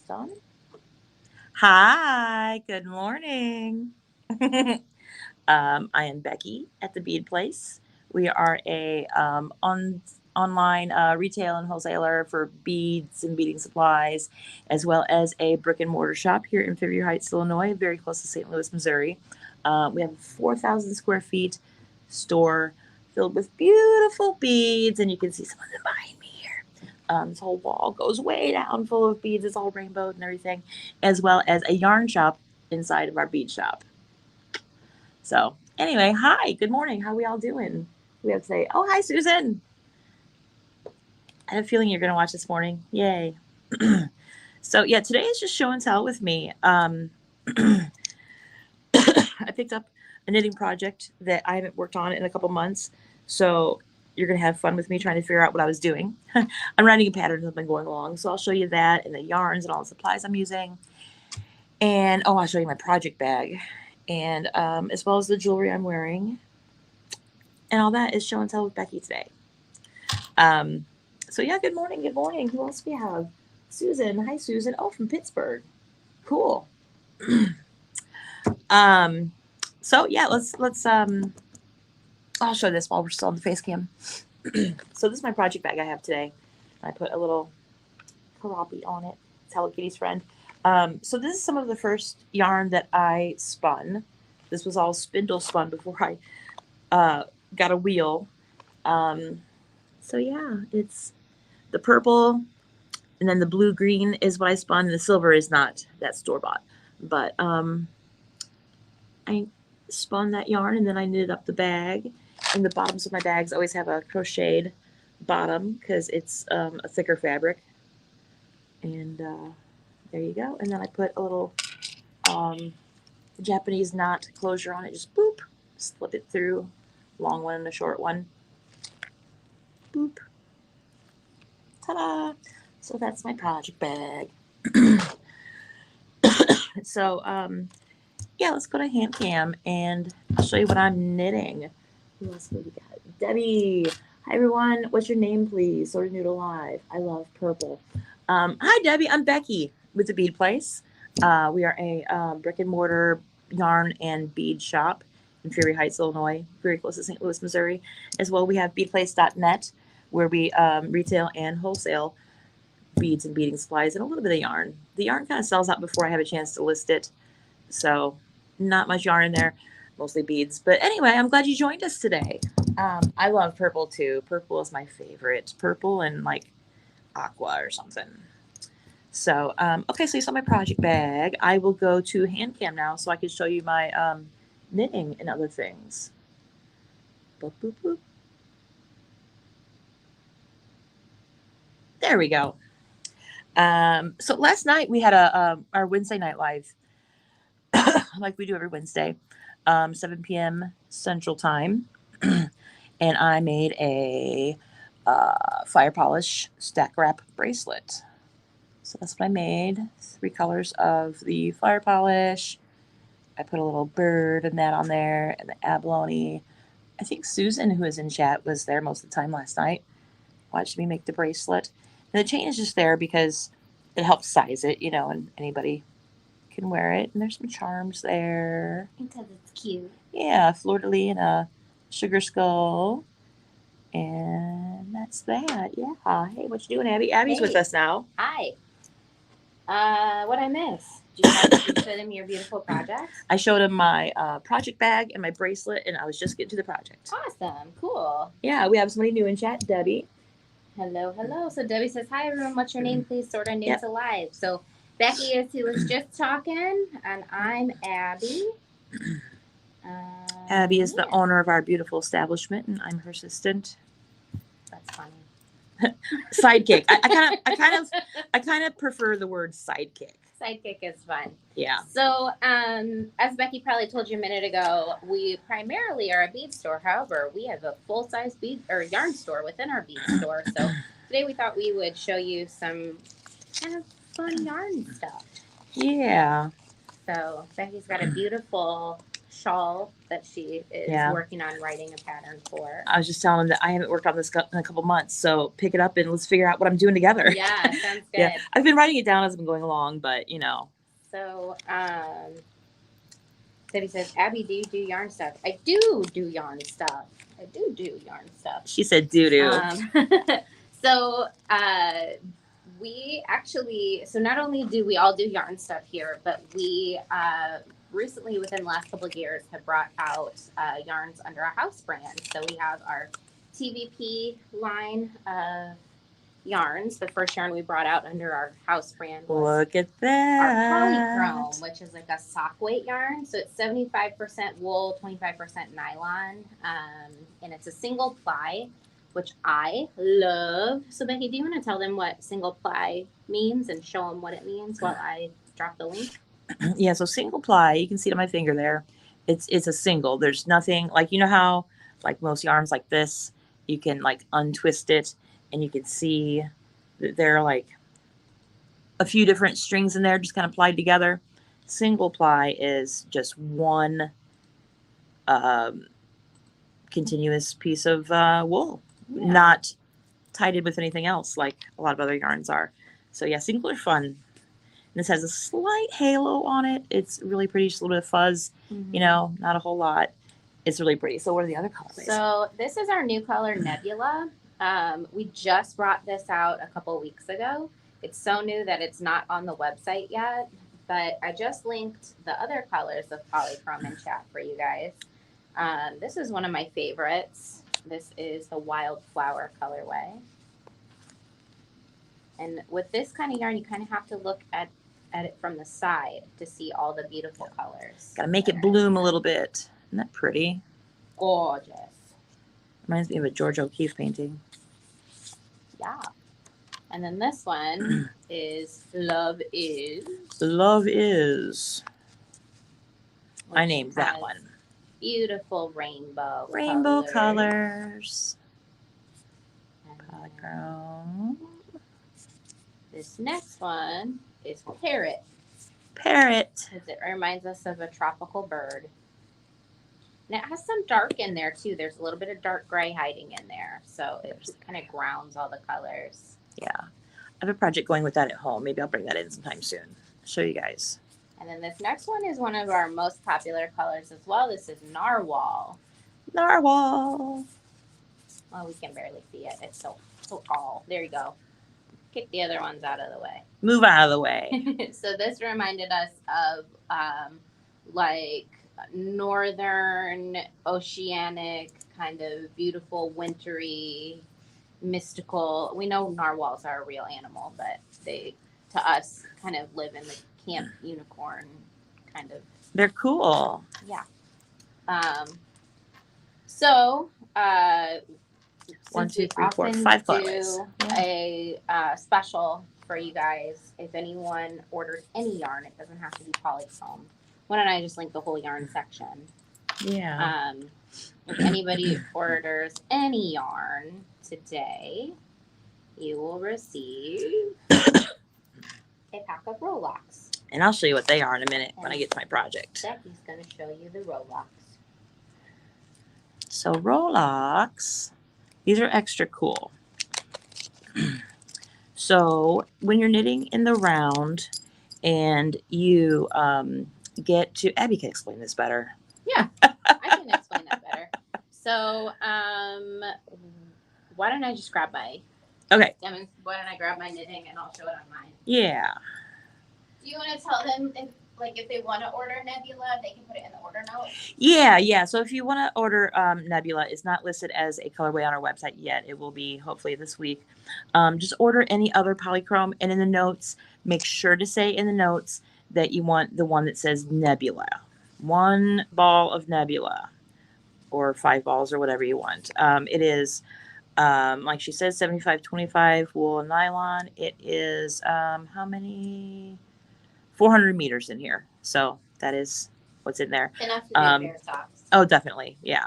On. Hi, good morning. I am Becky at the Bead Place. We are a online retail and wholesaler for beads and beading supplies, as well as a brick and mortar shop here in Fairview Heights, Illinois, very close to St. Louis, Missouri. We have a 4,000 square feet store filled with beautiful beads, and you can see some of them behind me here. This whole wall goes way down full of beads. It's all rainbowed and everything, as well as a yarn shop inside of our bead shop. So anyway, hi, good morning. How we all doing? We have to say, oh, hi, Susan. I have a feeling you're going to watch this morning. Yay. So yeah, today is just show and tell with me. I picked up a knitting project that I haven't worked on in a couple months. So you're going to have fun with me trying to figure out what I was doing. I'm writing a pattern that's been going along. So I'll show you that and the yarns and all the supplies I'm using. And oh, I'll show you my project bag. And as well as the jewelry I'm wearing. And all that is show and tell with Becky today. Um, so yeah, good morning, good morning. Who else do we have? Susan. Hi, Susan. Oh, from Pittsburgh. Cool. um, so yeah, let's I'll show this while we're still on the face cam. So this is my project bag I have today. I put a little karapi on it. It's Hello Kitty's friend. So this is some of the first yarn that I spun. This was all spindle spun before I got a wheel. Um, so yeah, it's the purple, and then the blue green is what I spun. And the silver is not that store bought, but I spun that yarn and then I knitted up the bag. And the bottoms of my bags always have a crocheted bottom because it's a thicker fabric. And there you go. And then I put a little um, Japanese knot closure on it. Just boop, slip it through, long one and a short one. Boop. Ta-da! So that's my project bag. So yeah, let's go to hand cam and I'll show you what I'm knitting. Who else do we got? Debbie. Hi everyone. What's your name, please? Sort of Noodle Live. I love purple. Hi Debbie. I'm Becky with the Bead Place. We are a brick and mortar yarn and bead shop in Fairview Heights, Illinois, very close to St. Louis, Missouri. As well, we have beadplace.net where we retail and wholesale beads and beading supplies and a little bit of yarn. The yarn kind of sells out before I have a chance to list it. So not much yarn in there, mostly beads. But anyway, I'm glad you joined us today. I love purple too. Purple is my favorite. Purple and like aqua or something. So, okay, so you saw my project bag. I will go to hand cam now so I can show you my knitting and other things. Boop, boop, boop. There we go. So last night we had our Wednesday night live, like we do every Wednesday, 7 p.m. Central Time, and I made a fire polish stack wrap bracelet. So that's what I made. 3 colors of the fire polish. I put a little bird and that on there, and the abalone. I think Susan, who was in chat, was there most of the time last night. Watched me make the bracelet. And the chain is just there because it helps size it, and anybody can wear it. And there's some charms there. Because it's cute. Yeah, fleur de lis and a sugar skull. And that's that. Yeah. Hey, what you doing, Abby? Abby's with us now. Hi. What I miss? Did you show them your beautiful projects? I showed him my project bag and my bracelet, and I was just getting to the project. Awesome. Cool. Yeah, we have somebody new in chat, Debbie. Hello, hello. So Debbie says, hi, everyone. What's your name, please? Sort of new to live. So Becky is who was just talking, and I'm Abby. Abby is the owner of our beautiful establishment, and I'm her assistant. That's funny. Sidekick. I kind of prefer the word sidekick. Sidekick is fun. Yeah. So, as Becky probably told you a minute ago, we primarily are a bead store. However, we have a full-size bead or yarn store within our bead store. So today we thought we would show you some kind of fun yarn stuff. Yeah. So Becky's got a beautiful shawl that she is Yeah. working on writing a pattern for. I was just telling him that I haven't worked on this in a couple months, so pick it up and let's figure out what I'm doing together. Yeah, sounds good. Yeah, I've been writing it down as I'm going along, but you know. So, Debbie says, Abby, do you do yarn stuff? I do yarn stuff. I do yarn stuff. She said doo-doo. So, we actually, so not only do we all do yarn stuff here, but we recently, within the last couple of years, have brought out yarns under our house brand. So we have our TBP line of yarns. The first yarn we brought out under our house brand was Look at that. our polychrome, which is like a sock weight yarn. So it's 75% wool, 25% nylon, and it's a single ply, which I love. So Becky, do you want to tell them what single ply means and show them what it means while I drop the link? Yeah, so single ply, you can see it on my finger there. It's a single. There's nothing like, you know how like most yarns like this, you can like untwist it and you can see that there are like a few different strings in there just kind of plied together. Single ply is just one continuous piece of wool, not tied in with anything else like a lot of other yarns are. So yeah, single are fun. This has a slight halo on it. It's really pretty, just a little bit of fuzz, you know, not a whole lot. It's really pretty. So what are the other colors? So this is our new color, Nebula. We just brought this out a couple weeks ago. It's so new that it's not on the website yet, but I just linked the other colors of polychrome in chat for you guys. This is one of my favorites. This is the Wildflower colorway. And with this kind of yarn, you kind of have to look at it from the side to see all the beautiful colors. Gotta make it bloom a little bit. Isn't that pretty? Gorgeous. Reminds me of a George O'Keeffe painting. Yeah. And then this one is Love Is. Love Is. I named that one. Beautiful rainbow. Rainbow colors. Polychrome. This next one is Parrot. Parrot. Because it reminds us of a tropical bird. And it has some dark in there too. There's a little bit of dark gray hiding in there. So it just kind of grounds all the colors. Yeah. I have a project going with that at home. Maybe I'll bring that in sometime soon. I'll show you guys. And then this next one is one of our most popular colors as well. This is Narwhal. Narwhal. Well, we can barely see it. It's so tall. There you go. Kick the other ones out of the way. Move out of the way. So this reminded us of like northern oceanic kind of beautiful wintry mystical. We know narwhals are a real animal, but they to us kind of live in the camp unicorn kind of. They're cool. Yeah. So 1, 2, 3, 4, 5 colors. A special for you guys. If anyone orders any yarn, it doesn't have to be polychrome. Why don't I just link the whole yarn section? Yeah. If anybody orders any yarn today, you will receive a pack of Rolox. And I'll show you what they are in a minute when I get to my project. Becky's going to show you the Rolox. So Rolox, these are extra cool. So when you're knitting in the round and you get to, Abby can explain this better. Yeah, I can explain that better. So why don't I just grab my, okay. Why don't I grab my knitting and I'll show it on mine. Yeah. Do you want to tell them if they want to order Nebula, they can put it in the order note? Yeah. So if you want to order Nebula, it's not listed as a colorway on our website yet. It will be hopefully this week. Just order any other polychrome, and in the notes, make sure to say in the notes that you want the one that says Nebula. 1 ball of Nebula, or 5 balls, or whatever you want. It is, like she says, 75-25 wool and nylon. It is how many? 400 meters in here. So that is what's in there. Enough to do a pair of socks. Oh, definitely. Yeah.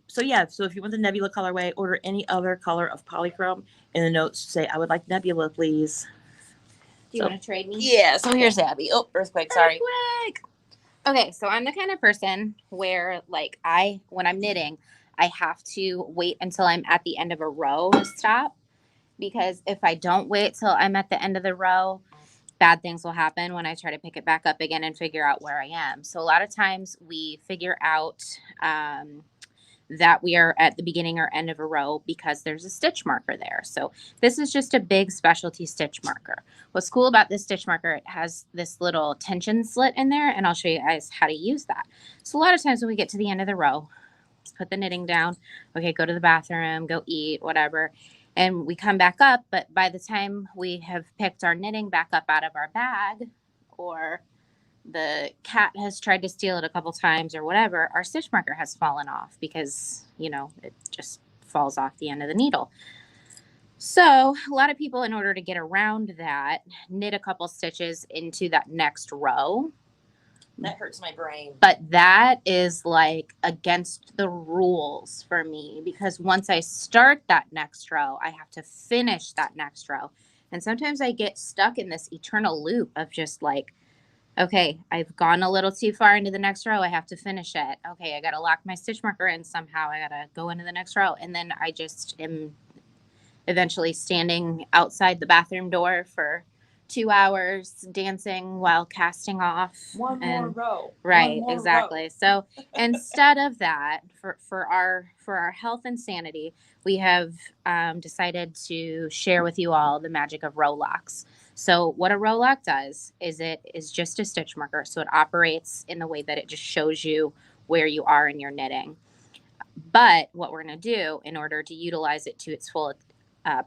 So if you want the Nebula colorway, order any other color of polychrome. In the notes, say, I would like Nebula, please. Do you want to trade me? Yeah. So here's Abby. Oh, earthquake. Sorry. Earthquake. Okay, so I'm the kind of person where like when I'm knitting, I have to wait until I'm at the end of a row to stop, because if I don't wait till I'm at the end of the row, bad things will happen when I try to pick it back up again and figure out where I am. So a lot of times we figure out that we are at the beginning or end of a row because there's a stitch marker there. So this is just a big specialty stitch marker. What's cool about this stitch marker, it has this little tension slit in there, and I'll show you guys how to use that. So a lot of times when we get to the end of the row, let's put the knitting down. Okay, go to the bathroom, go eat, whatever. And we come back up, but by the time we have picked our knitting back up out of our bag, or the cat has tried to steal it a couple times or whatever, our stitch marker has fallen off because, it just falls off the end of the needle. So a lot of people, in order to get around that, knit a couple stitches into that next row. That hurts my brain. But that is like against the rules for me, because once I start that next row, I have to finish that next row. And sometimes I get stuck in this eternal loop of just like, okay, I've gone a little too far into the next row. I have to finish it. Okay, I got to lock my stitch marker in somehow. I got to go into the next row. And then I just am eventually standing outside the bathroom door for 2 hours dancing while casting off. One more row. Right, exactly. So instead of that, for our health and sanity, we have decided to share with you all the magic of row locks. So what a row lock does is it is just a stitch marker. So it operates in the way that it just shows you where you are in your knitting. But what we're going to do in order to utilize it to its full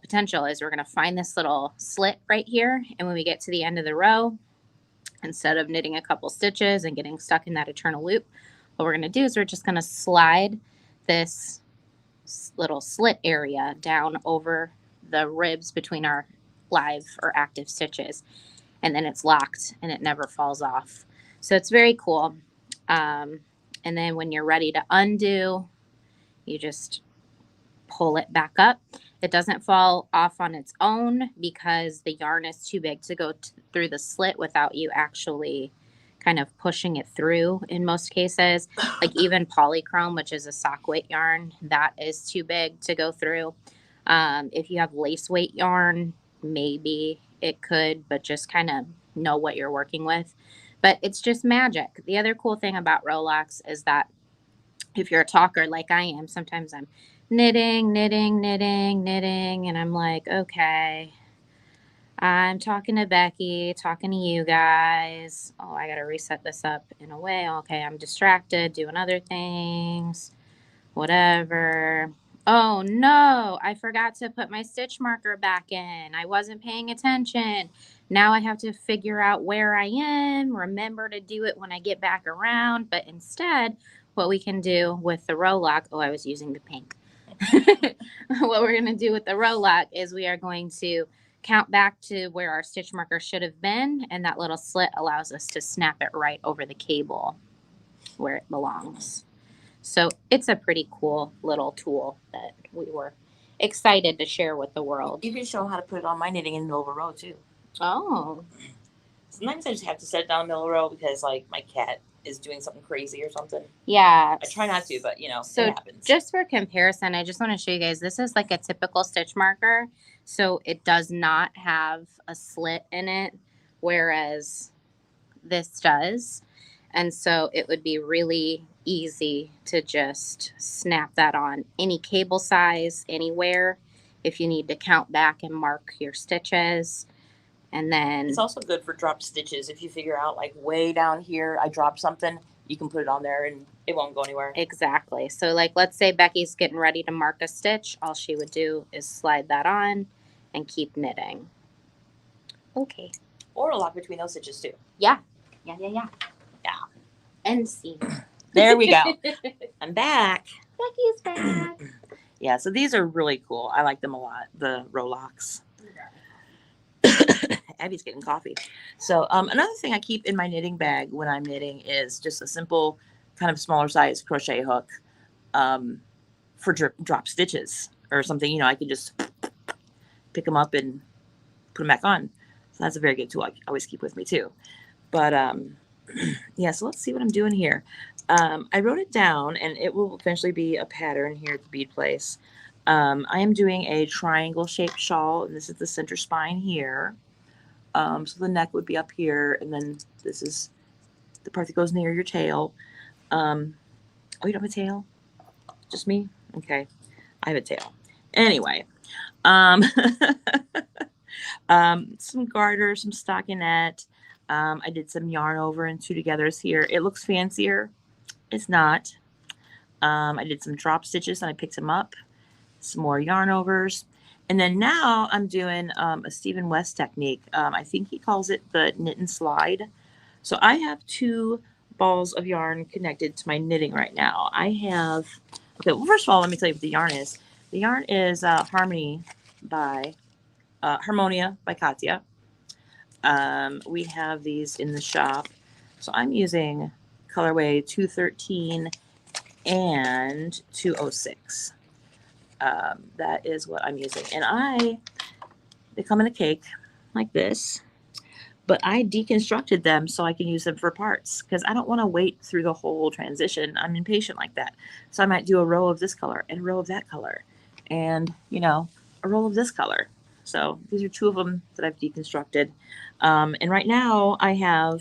potential is we're going to find this little slit right here. And when we get to the end of the row, instead of knitting a couple stitches and getting stuck in that eternal loop, what we're going to do is we're just going to slide this little slit area down over the ribs between our live or active stitches. And then it's locked and it never falls off. So it's very cool. And then when you're ready to undo, you just pull it back up. It doesn't fall off on its own because the yarn is too big to go through the slit without you actually kind of pushing it through in most cases. Like even polychrome, which is a sock weight yarn, that is too big to go through. If you have lace weight yarn, maybe it could, but just kind of know what you're working with. But it's just magic. The other cool thing about row locks is that if you're a talker like I am, sometimes I'm knitting, and I'm like, okay, I'm talking to Becky, talking to you guys. Oh, I got to reset this up in a way. Okay, I'm distracted, doing other things, whatever. Oh no, I forgot to put my stitch marker back in. I wasn't paying attention. Now I have to figure out where I am, remember to do it when I get back around. But instead, what we can do with the row lock, oh, I was using the pink. What we're going to do with the row lock is we are going to count back to where our stitch marker should have been, and that little slit allows us to snap it right over the cable where it belongs. So it's a pretty cool little tool that we were excited to share with the world. You can show how to put it on my knitting in the middle of a row too. Oh. Sometimes I just have to set it down in the middle of the row because like my cat is doing something crazy or something. Yeah. I try not to, but so it happens. Just for comparison, I just want to show you guys, this is like a typical stitch marker. So it does not have a slit in it, whereas this does. And so it would be really easy to just snap that on any cable size, anywhere, if you need to count back and mark your stitches. And then it's also good for drop stitches. If you figure out like way down here, I dropped something, you can put it on there and it won't go anywhere. Exactly. So like, let's say Becky's getting ready to mark a stitch. All she would do is slide that on and keep knitting. Okay. Or a lock between those stitches too. Yeah. And see. There we go. I'm back. Becky's back. Yeah, so these are really cool. I like them a lot, the row locks. Abby's getting coffee. So another thing I keep in my knitting bag when I'm knitting is just a simple kind of smaller size crochet hook for drop stitches or something. I can just pick them up and put them back on. So that's a very good tool I always keep with me too. But Yeah, so let's see what I'm doing here. I wrote it down, and it will eventually be a pattern here at the bead place. I am doing a triangle shaped shawl, and this is the center spine here. So the neck would be up here, and then this is the part that goes near your tail. Oh, you don't have a tail? Just me? Okay, I have a tail. Anyway, um, some garter, some stockinette. I did some yarn over and two togethers here. It looks fancier. It's not. I did some drop stitches and I picked them up. Some more yarn overs. And then now I'm doing a Stephen West technique. I think he calls it the knit and slide. So I have two balls of yarn connected to my knitting right now. I have, okay, well, first of all, let me tell you what the yarn is. The yarn is Harmonia by Katya. We have these in the shop. So I'm using colorway 213 and 206. That is what I'm using. And they come in a cake like this, but I deconstructed them so I can use them for parts because I don't want to wait through the whole transition. I'm impatient like that. So I might do a row of this color and a row of that color and, a row of this color. So these are two of them that I've deconstructed. And right now I have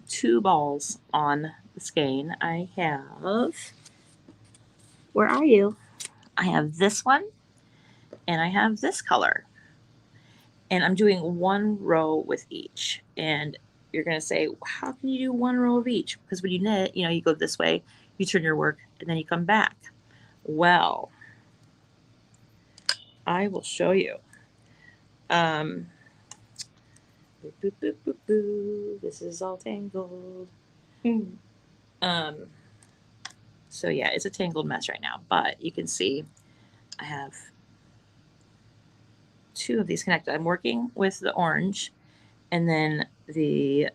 two balls on the skein. I have, where are you? I have this one and I have this color. And I'm doing one row with each. And you're going to say, how can you do one row of each? Because when you knit, you go this way, you turn your work, and then you come back. Well, I will show you. Boop, boop, boop, boop, boop. This is all tangled. Um, so yeah, it's a tangled mess right now, but you can see I have two of these connected. I'm working with the orange, and then the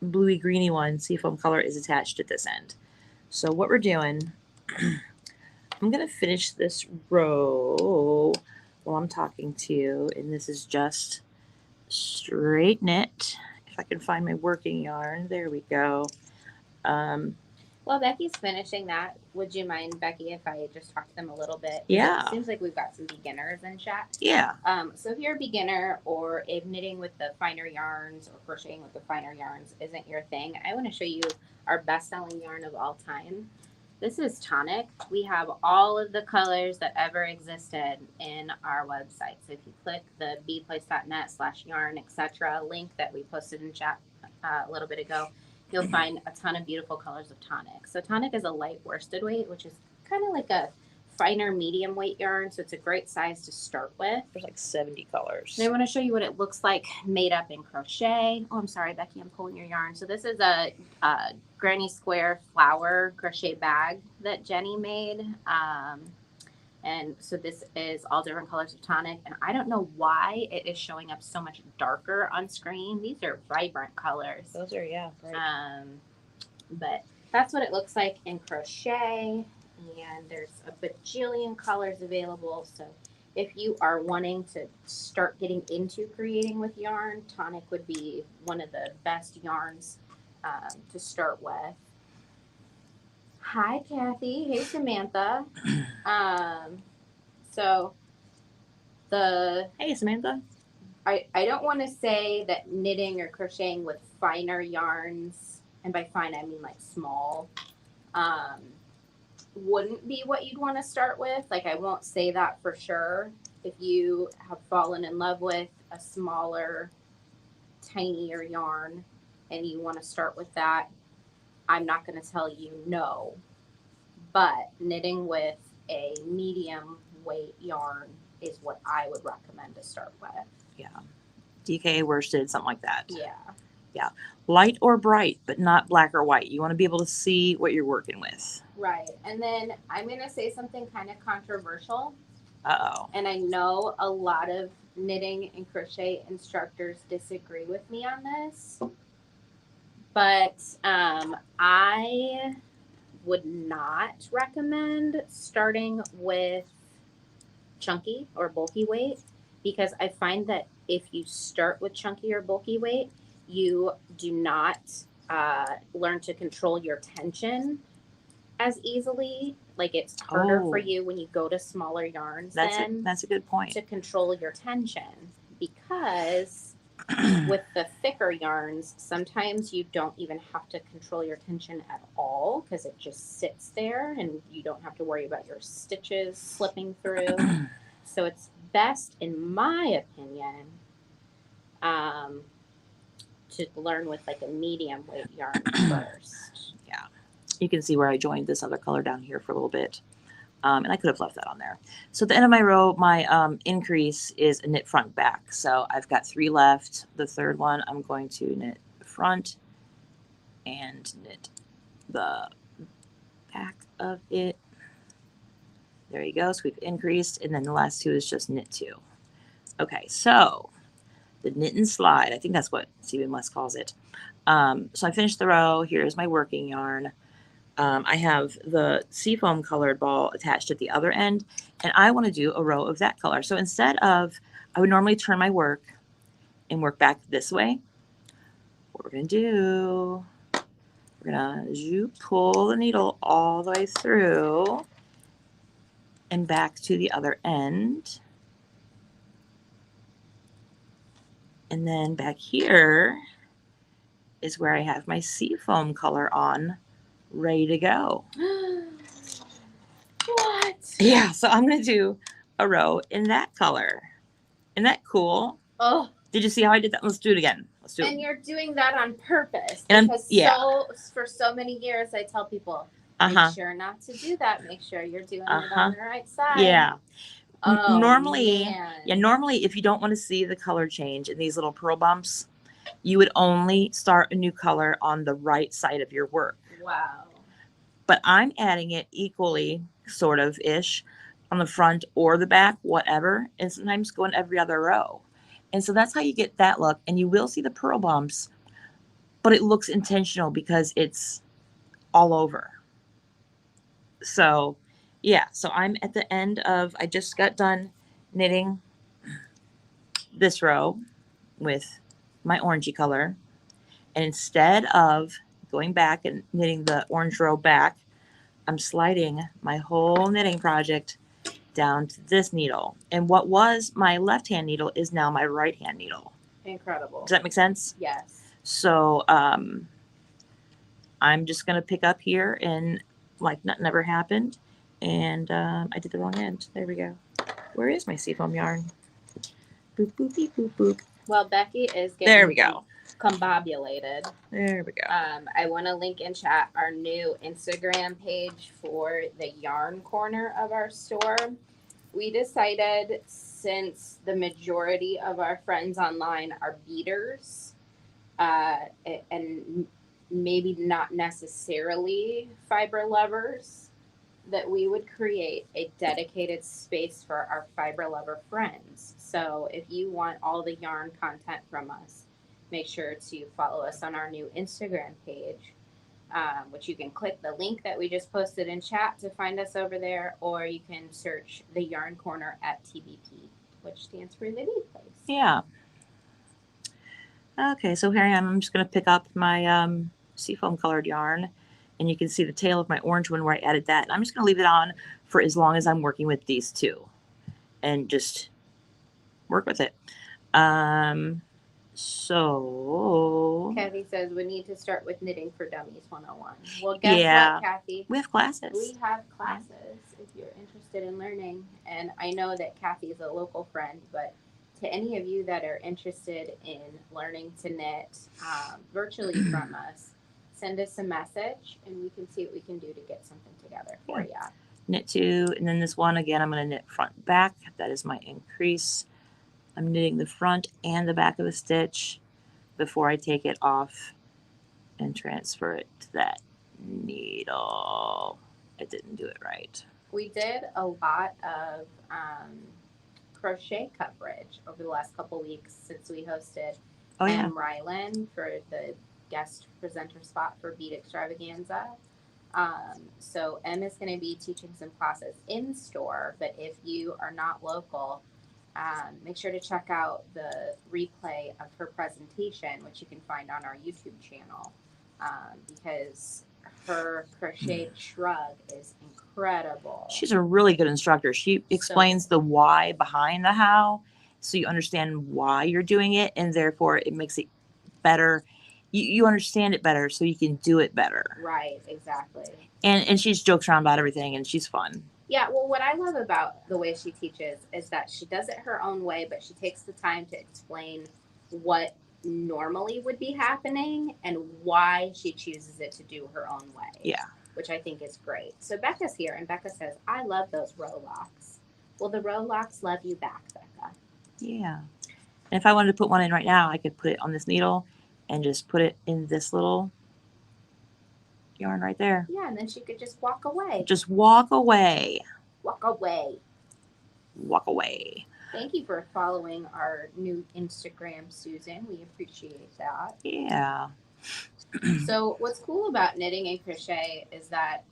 bluey greeny one, seafoam color, is attached at this end. So what we're doing, I'm going to finish this row while I'm talking to you, and this is just straight knit. If I can find my working yarn, there we go. While Becky's finishing that, would you mind, Becky, if I just talk to them a little bit? Yeah. It seems like we've got some beginners in chat. Yeah. So if you're a beginner or if knitting with the finer yarns or crocheting with the finer yarns isn't your thing, I want to show you our best-selling yarn of all time. This is Tonic. We have all of the colors that ever existed in our website. So if you click the beadplace.net/yarn, etc. link that we posted in chat a little bit ago, you'll find a ton of beautiful colors of Tonic. So Tonic is a light worsted weight, which is kind of like a finer medium weight yarn. So it's a great size to start with. There's like 70 colors. And I want to show you what it looks like made up in crochet. Oh, I'm sorry, Becky, I'm pulling your yarn. So this is a granny square flower crochet bag that Jenny made. And so this is all different colors of Tonic. And I don't know why it is showing up so much darker on screen. These are vibrant colors. Those are, yeah, bright. But that's what it looks like in crochet. And there's a bajillion colors available. So if you are wanting to start getting into creating with yarn, Tonic would be one of the best yarns to start with. Hi, Kathy. Hey, Samantha. So Hey, Samantha. I don't want to say that knitting or crocheting with finer yarns, and by fine I mean like small, wouldn't be what you'd want to start with. Like, I won't say that for sure. If you have fallen in love with a smaller, tinier yarn and you want to start with that, I'm not going to tell you no. But knitting with a medium weight yarn is what I would recommend to start with. Yeah. DK worsted, something like that. Yeah. Yeah. Light or bright, but not black or white. You want to be able to see what you're working with. Right. And then I'm going to say something kind of controversial. Uh-oh. And I know a lot of knitting and crochet instructors disagree with me on this. But I would not recommend starting with chunky or bulky weight, because I find that if you start with chunky or bulky weight, you do not learn to control your tension as easily. Like it's harder for Oh, you when you go to smaller yarns that's a good point. to control your tension, because with the thicker yarns, sometimes you don't even have to control your tension at all because it just sits there and you don't have to worry about your stitches slipping through. So it's best, in my opinion, um, to learn with like a medium weight yarn first. Yeah. You can see where I joined this other color down here for a little bit. And I could have left that on there. So at the end of my row, my increase is a knit front back. So I've got 3 left. The third one, I'm going to knit the front and knit the back of it. There you go. So we've increased. And then the last 2 is just knit 2. Okay, so the knit and slide. I think that's what Stephen West calls it. So I finished the row. Here's my working yarn. I have the seafoam colored ball attached at the other end, and I want to do a row of that color. So instead of, I would normally turn my work and work back this way. What we're going to do, we're going to pull the needle all the way through and back to the other end. And then back here is where I have my seafoam color on, ready to go. What? Yeah, so I'm going to do a row in that color. Isn't that cool? Oh, Did you see how I did that? Let's do it again. Let's do it. and you're doing that on purpose. And because for so many years I tell people, make sure not to do that. Make sure you're doing it on the right side. Yeah. Oh, normally, man. normally if you don't want to see the color change in these little pearl bumps, you would only start a new color on the right side of your work. Wow. But I'm adding it equally, sort of ish, on the front or the back, whatever, and sometimes going every other row. And so that's how you get that look. And you will see the pearl bumps, but it looks intentional because it's all over. So yeah, so I'm at the end of, I just got done knitting this row with my orangey color. And instead of going back and knitting the orange row back, I'm sliding my whole knitting project down to this needle. And what was my left hand needle is now my right hand needle. Incredible. Does that make sense? Yes. So I'm just going to pick up here and like nothing ever happened. And I did the wrong end. There we go. Where is my seafoam yarn? Boop, boop, beep, boop, boop. Well, Becky is getting There we go. combobulated. There we go. I want to link in chat our new Instagram page for the yarn corner of our store. We decided, since the majority of our friends online are beaders, and maybe not necessarily fiber lovers, that we would create a dedicated space for our fiber lover friends. So if you want all the yarn content from us, make sure to follow us on our new Instagram page, which you can click the link that we just posted in chat to find us over there, or you can search the Yarn Corner at TBP, which stands for the Bead Place. Yeah. Okay, so here I am. I'm just going to pick up my seafoam colored yarn, and you can see the tail of my orange one where I added that. And I'm just going to leave it on for as long as I'm working with these two and just work with it. So Kathy says we need to start with Knitting for Dummies 101. Well, guess what, Kathy? We have classes. We have classes if you're interested in learning. And I know that Kathy is a local friend, but to any of you that are interested in learning to knit virtually from us, send us a message and we can see what we can do to get something together for you. Knit 2, and then this one again, I'm going to knit front back. That is my increase. I'm knitting the front and the back of the stitch before I take it off and transfer it to that needle. I didn't do it right. We did a lot of crochet coverage over the last couple weeks since we hosted M. Ryland for the guest presenter spot for Bead Extravaganza. So M is going to be teaching some classes in store, but if you are not local, Make sure to check out the replay of her presentation, which you can find on our YouTube channel, because her crocheted shrug is incredible. She's a really good instructor. She explains the why behind the how, so you understand why you're doing it, and therefore it makes it better. You understand it better, so you can do it better. Right, exactly. And she jokes around about everything, and she's fun. Yeah, well, what I love about the way she teaches is that she does it her own way, but she takes the time to explain what normally would be happening and why she chooses it to do her own way. Yeah. Which I think is great. So Becca's here, and Becca says, I love those row locks. Well, the row locks love you back, Becca. Yeah. And if I wanted to put one in right now, I could put it on this needle and just put it in this little yarn right there. Yeah, and then she could just walk away. Just walk away. Walk away. Walk away. Thank you for following our new Instagram, Susan. We appreciate that. Yeah. So what's cool about knitting and crochet is that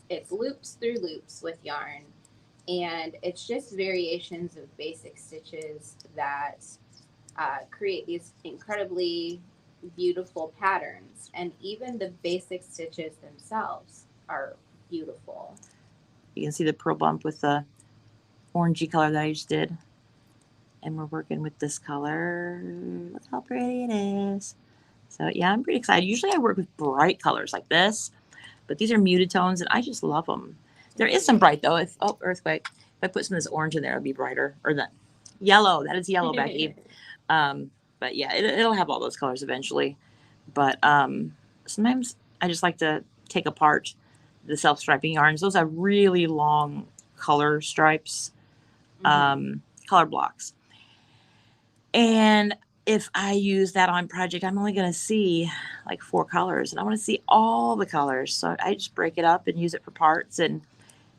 it's loops through loops with yarn, and it's just variations of basic stitches that create these incredibly beautiful patterns, and even the basic stitches themselves are beautiful. You can see the pearl bump with the orangey color that I just did, and we're working with this color. Look how pretty it is. So yeah, I'm pretty excited. Usually I work with bright colors like this, but these are muted tones, and I just love them. There is some bright though. Earthquake. If I put some of this orange in there, it'll be brighter. Or the yellow. That is yellow, Becky. But yeah, it'll have all those colors eventually. But sometimes I just like to take apart the self-striping yarns. Those have really long color stripes, color blocks. And if I use that on project, I'm only going to see like 4 colors, and I want to see all the colors. So I just break it up and use it for parts, and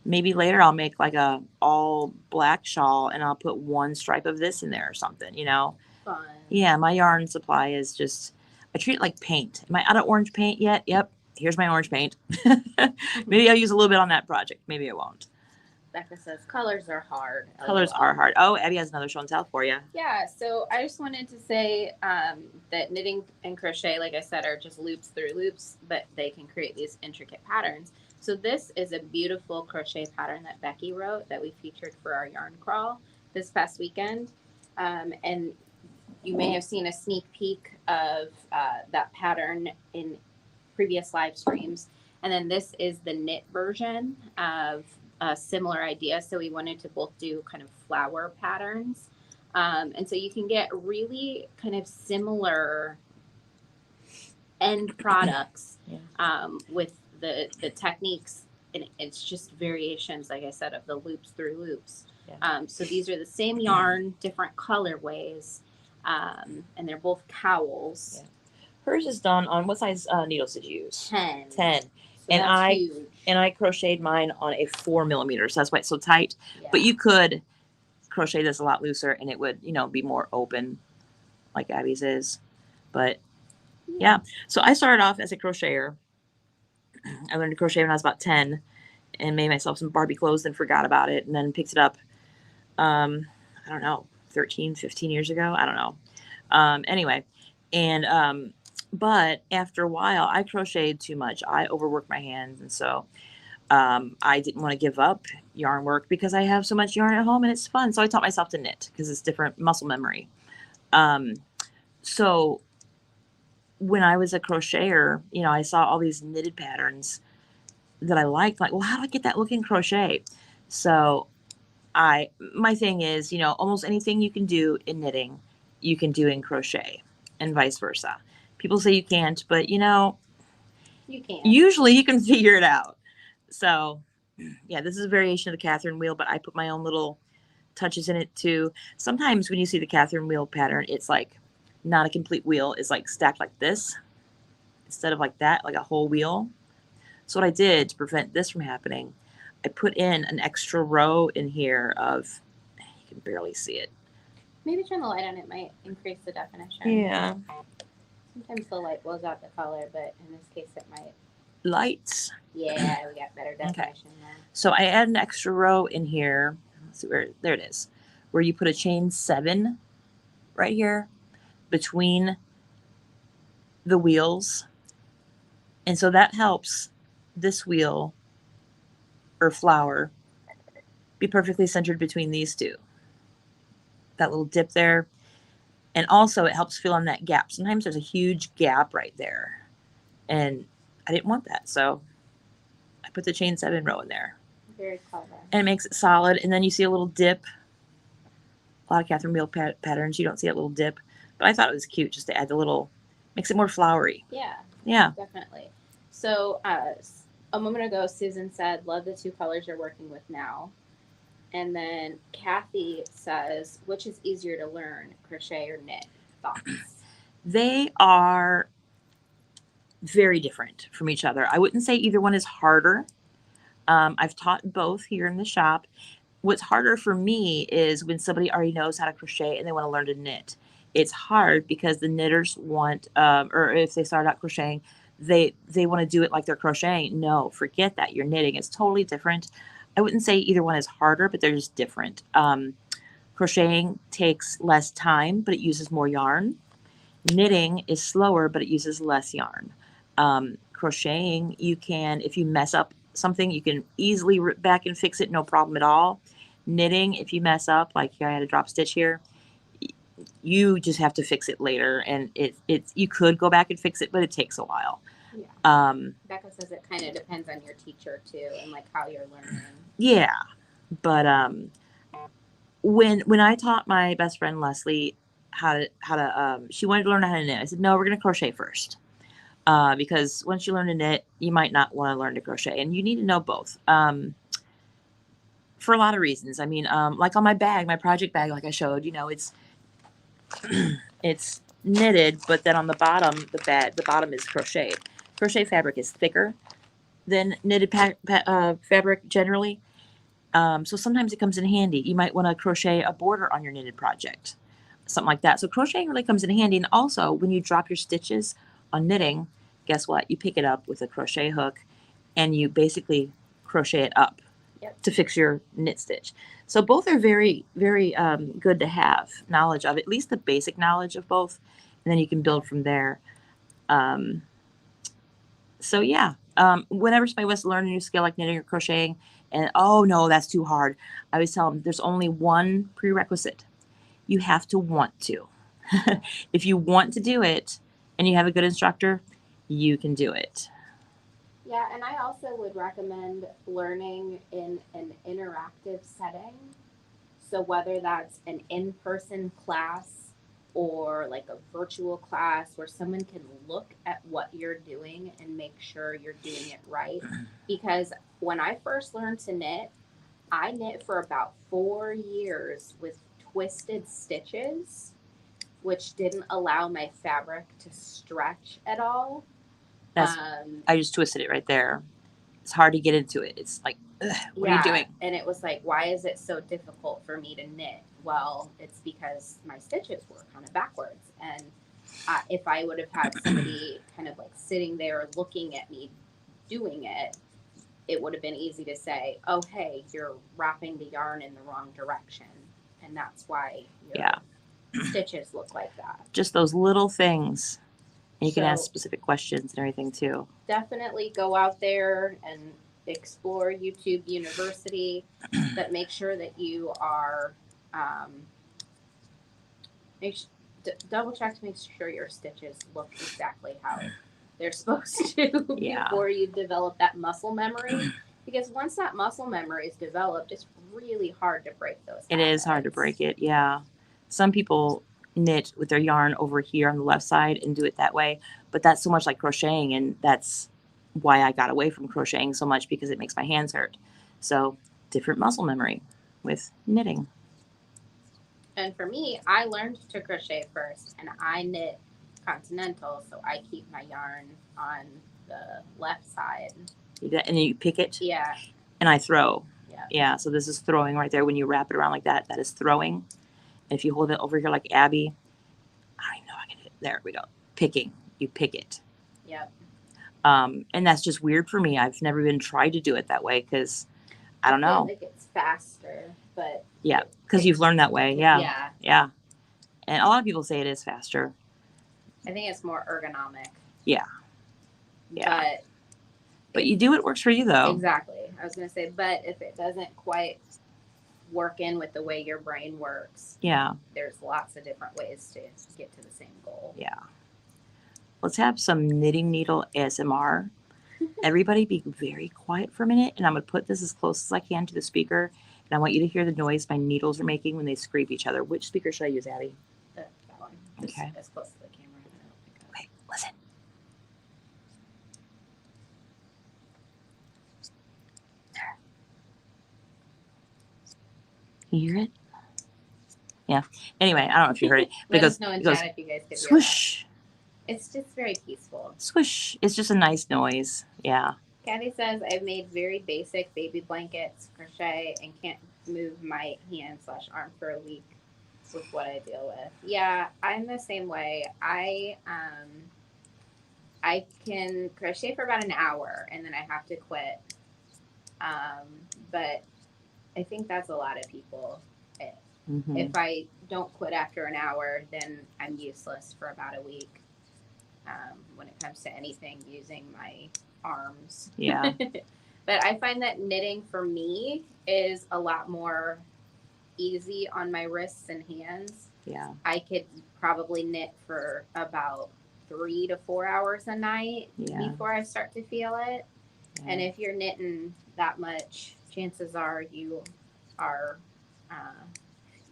maybe later I'll make like a all black shawl, and I'll put 1 stripe of this in there or something, you know? Fun. Yeah, my yarn supply is just, I treat it like paint. Am I out of orange paint yet? Yep. Here's my orange paint. Maybe I'll use a little bit on that project. Maybe I won't. Becca says colors are hard. Colors are hard. Oh, Abby has another show and tell for you. Yeah, so I just wanted to say that knitting and crochet, like I said, are just loops through loops, but they can create these intricate patterns. So this is a beautiful crochet pattern that Becky wrote that we featured for our yarn crawl this past weekend. And you may have seen a sneak peek of that pattern in previous live streams. And then this is the knit version of a similar idea. So we wanted to both do kind of flower patterns. And so you can get really kind of similar end products with the techniques. And it's just variations, like I said, of the loops through loops. Yeah. So these are the same yarn, different colorways, and they're both cowls. Yeah. Hers is done on what size needles did you use? 10. 10. So and that's I crocheted mine on a 4 millimeter, so that's why it's so tight. Yeah. But you could crochet this a lot looser, and it would, be more open, like Abby's is. But yeah, so I started off as a crocheter. I learned to crochet when I was about 10, and made myself some Barbie clothes, and forgot about it, and then picked it up. I don't know, 13, 15 years ago. I don't know. Anyway, and but after a while, I crocheted too much. I overworked my hands, and so I didn't want to give up yarn work because I have so much yarn at home and it's fun. So I taught myself to knit because it's different muscle memory. So when I was a crocheter, I saw all these knitted patterns that I liked. Like, well, how do I get that look in crochet? So my thing is, almost anything you can do in knitting, you can do in crochet, and vice versa. People say you can't, but you can. Usually you can figure it out. So yeah, this is a variation of the Catherine wheel, but I put my own little touches in it too. Sometimes when you see the Catherine wheel pattern, it's like not a complete wheel. It's like stacked like this instead of like that, like a whole wheel. So what I did to prevent this from happening, I put in an extra row in here of, you can barely see it. Maybe turn the light on, it might increase the definition. Yeah. Sometimes the light blows out the color, but in this case it might. Lights. Yeah, we got better definition there. So I add an extra row in here. Let's see there it is. where you put a chain 7 right here between the wheels. And so that helps this wheel or flower be perfectly centered between these two. That little dip there. And also it helps fill in that gap. Sometimes there's a huge gap right there. And I didn't want that. So I put the chain 7 row in there. Very clever. And it makes it solid. And then you see a little dip. A lot of Catherine wheel patterns, you don't see that little dip. But I thought it was cute just to add the little, makes it more flowery. Yeah. Yeah. Definitely. So a moment ago, Susan said, love the 2 colors you're working with now. And then Kathy says, which is easier to learn, crochet or knit? Thoughts? They are very different from each other. I wouldn't say either one is harder. I've taught both here in the shop. What's harder for me is when somebody already knows how to crochet and they want to learn to knit. It's hard because the knitters want, or if they start out crocheting, they want to do it like they're crocheting. No, forget that. You're knitting. It's totally different. I wouldn't say either one is harder, but they're just different. Crocheting takes less time, but it uses more yarn. Knitting is slower, but it uses less yarn. Crocheting, you can, if you mess up something, you can easily rip back and fix it, no problem at all. Knitting, if you mess up, like here I had a drop stitch here, you just have to fix it later, and it's you could go back and fix it, but it takes a while. Yeah. Becca says it kind of depends on your teacher too, and like how you're learning. Yeah, but when I taught my best friend Leslie how to she wanted to learn how to knit. I said no, we're gonna crochet first. Because once you learn to knit, you might not want to learn to crochet, and you need to know both for a lot of reasons. I mean, like on my bag, my project bag, like I showed, it's it's knitted, but then on the bottom, the bottom is crocheted. Crochet fabric is thicker than knitted fabric generally, so sometimes it comes in handy. You might want to crochet a border on your knitted project, something like that. So crocheting really comes in handy, and also when you drop your stitches on knitting, guess what? You pick it up with a crochet hook and you basically crochet it up to fix your knit stitch. So both are very, very good to have knowledge of, at least the basic knowledge of both, and then you can build from there. So yeah, whenever somebody wants to learn a new skill like knitting or crocheting, and oh no, that's too hard, I always tell them there's only one prerequisite. You have to want to. If you want to do it and you have a good instructor, you can do it. Yeah, and I also would recommend learning in an interactive setting. So whether that's an in-person class or like a virtual class where someone can look at what you're doing and make sure you're doing it right. Because when I first learned to knit, I knit for about 4 years with twisted stitches, which didn't allow my fabric to stretch at all. I just twisted it right there. It's hard to get into it. It's like, ugh, what are you doing? And it was like, why is it so difficult for me to knit? Well, it's because my stitches were kind of backwards. And if I would have had somebody kind of like sitting there looking at me doing it, it would have been easy to say, oh, hey, you're wrapping the yarn in the wrong direction. And that's why your stitches look like that. Just those little things. And you can ask specific questions and everything too. Definitely go out there and explore YouTube University, but make sure that you are double check to make sure your stitches look exactly how they're supposed to before you develop that muscle memory. Because once that muscle memory is developed, it's really hard to break those habits. It is hard to break it, yeah. Some people knit with their yarn over here on the left side and do it that way, but that's so much like crocheting, and that's why I got away from crocheting so much, because it makes my hands hurt. So different muscle memory with knitting. And for me, I learned to crochet first, and I knit continental, so I keep my yarn on the left side. And then you pick it? Yeah. And I throw. Yeah, so this is throwing right there. When you wrap it around like that, that is throwing. And if you hold it over here like Abby, I know I can hit. There we go. Picking. You pick it. Yep. And that's just weird for me. I've never even tried to do it that way because I don't know. I feel like it's faster. but Yeah, because you've learned that way. yeah, Yeah. And a lot of people say it is faster. I think it's more ergonomic. Yeah. But you do what works for you, though. Exactly. I was going to say, but if it doesn't quite work in with the way your brain works, Yeah. there's lots of different ways to get to the same goal. Yeah. Let's have some knitting needle ASMR. Everybody be very quiet for a minute, and I'm going to put this as close as I can to the speaker, and I want you to hear the noise my needles are making when they scrape each other. Which speaker should I use, Abby? That one. Just Okay. as close to the camera. I don't think Okay, listen. There. Can you hear it? Yeah. Anyway, I don't know if you heard it. Let us know in chat if you guys could hear swoosh. That. It's just very peaceful. Swish. It's just a nice noise. Yeah. Kathy says, I've made very basic baby blankets, crochet, and can't move my hand/arm for a week with what I deal with. Yeah, I'm the same way. I can crochet for about an hour and then I have to quit. But I think that's a lot of people. Mm-hmm. If I don't quit after an hour, then I'm useless for about a week. When it comes to anything using my arms. Yeah. But I find that knitting for me is a lot more easy on my wrists and hands. Yeah. I could probably knit for about 3 to 4 hours a night before I start to feel it. Yeah. And if you're knitting that much, chances are you are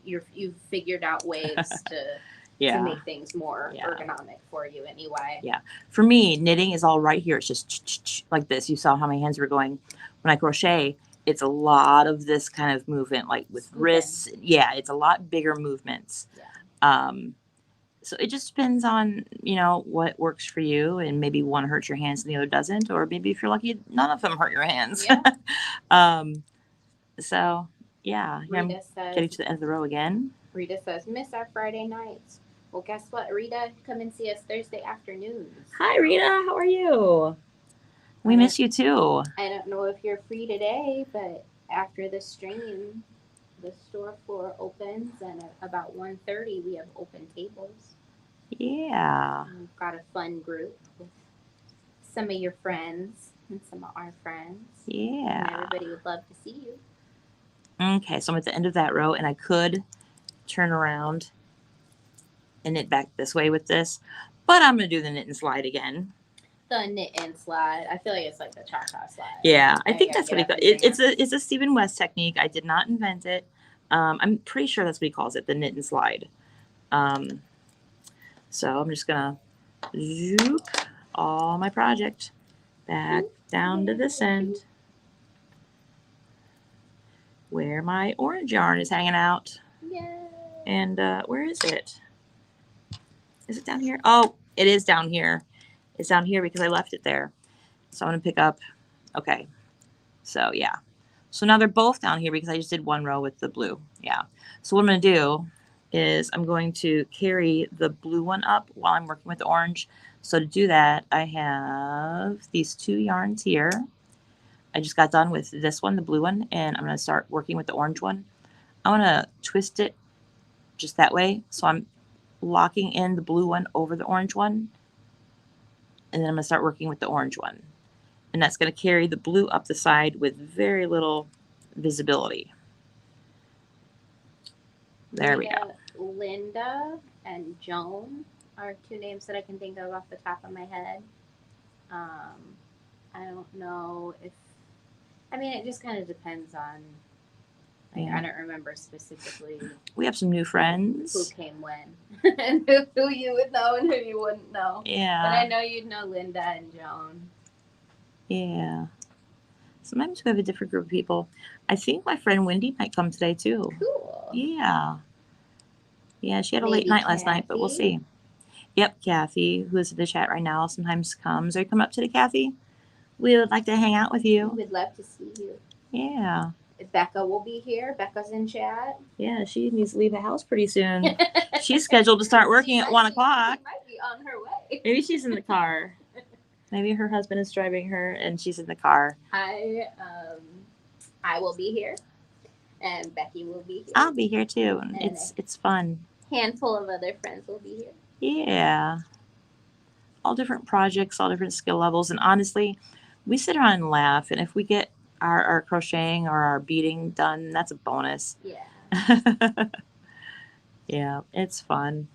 you've figured out ways to make things more ergonomic for you anyway. Yeah. For me, knitting is all right here. It's just like this. You saw how my hands were going. When I crochet, it's a lot of this kind of movement, like with wrists. Yeah, it's a lot bigger movements. Yeah. So it just depends on, what works for you, and maybe one hurts your hands and the other doesn't, or maybe if you're lucky, none of them hurt your hands. Yeah. So yeah, I'm getting to the end of the row again. Rita says, miss our Friday nights. Well, guess what, Rita? Come and see us Thursday afternoons. Hi, Rita. How are you? We miss you too. I don't know if you're free today, but after the stream, the store floor opens, and at about 1:30, we have open tables. Yeah. And we've got a fun group with some of your friends and some of our friends. Yeah. And everybody would love to see you. Okay, so I'm at the end of that row, and I could turn around and knit back this way with this, but I'm going to do the knit and slide again. The knit and slide. I feel like it's like the cha-cha slide. Yeah, I think that's what he calls it. It's a Stephen West technique. I did not invent it. I'm pretty sure that's what he calls it, the knit and slide. So I'm just going to zoop all my project back down to this end where my orange yarn is hanging out. Yay. And where is it? Is it down here? Oh, it is down here. It's down here because I left it there. So I'm going to pick up. Okay. So, yeah. So now they're both down here because I just did one row with the blue. Yeah. So what I'm going to do is I'm going to carry the blue one up while I'm working with the orange. So to do that, I have these 2 yarns here. I just got done with this one, the blue one, and I'm going to start working with the orange one. I want to twist it just that way. So I'm locking in the blue one over the orange one. And then I'm going to start working with the orange one. And that's going to carry the blue up the side with very little visibility. There we go. Linda and Joan are 2 names that I can think of off the top of my head. I don't know if, it just kind of depends on, I don't remember specifically. We have some new friends. Who came when. And who you would know and who you wouldn't know. Yeah. But I know you'd know Linda and Joan. Yeah. Sometimes we have a different group of people. I think my friend Wendy might come today too. Cool. Yeah. Yeah, she had a late night last night, but we'll see. Yep, Kathy, who is in the chat right now, sometimes comes. Are you coming up today, Kathy? We would like to hang out with you. We would love to see you. Yeah. Becca will be here. Becca's in chat. Yeah, she needs to leave the house pretty soon. She's scheduled to start working at 1 o'clock. She might be on her way. Maybe she's in the car. Maybe her husband is driving her and she's in the car. I will be here. And Becky will be here. I'll be here too. And It's fun. Handful of other friends will be here. Yeah. All different projects, all different skill levels. And honestly, we sit around and laugh. And if we get our crocheting or our beading done, that's a bonus. Yeah. Yeah, it's fun.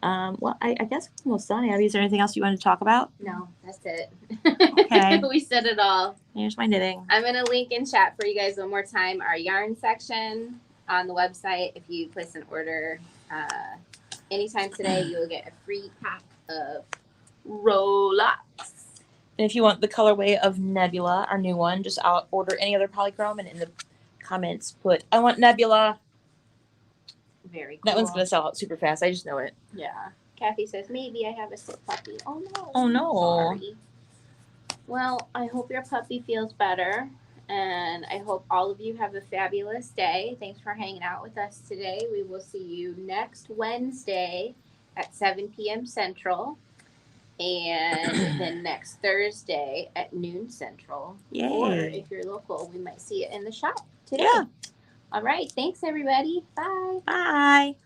Well, I guess we're almost done. Abby, is there anything else you want to talk about? No, that's it. Okay. We said it all. Here's my knitting. I'm going to link in chat for you guys one more time our yarn section on the website. If you place an order anytime today, you will get a free pack of roll-ups. And if you want the colorway of Nebula, our new one, just order any other polychrome and in the comments put, I want Nebula. Very cool. That one's going to sell out super fast. I just know it. Yeah. Kathy says, maybe I have a sick puppy. Oh, no. Oh, no. Sorry. Well, I hope your puppy feels better. And I hope all of you have a fabulous day. Thanks for hanging out with us today. We will see you next Wednesday at 7 p.m. Central. And then next Thursday at noon Central. Yay. Or if you're local, we might see it in the shop today. Yeah. All right. Thanks, everybody. Bye. Bye.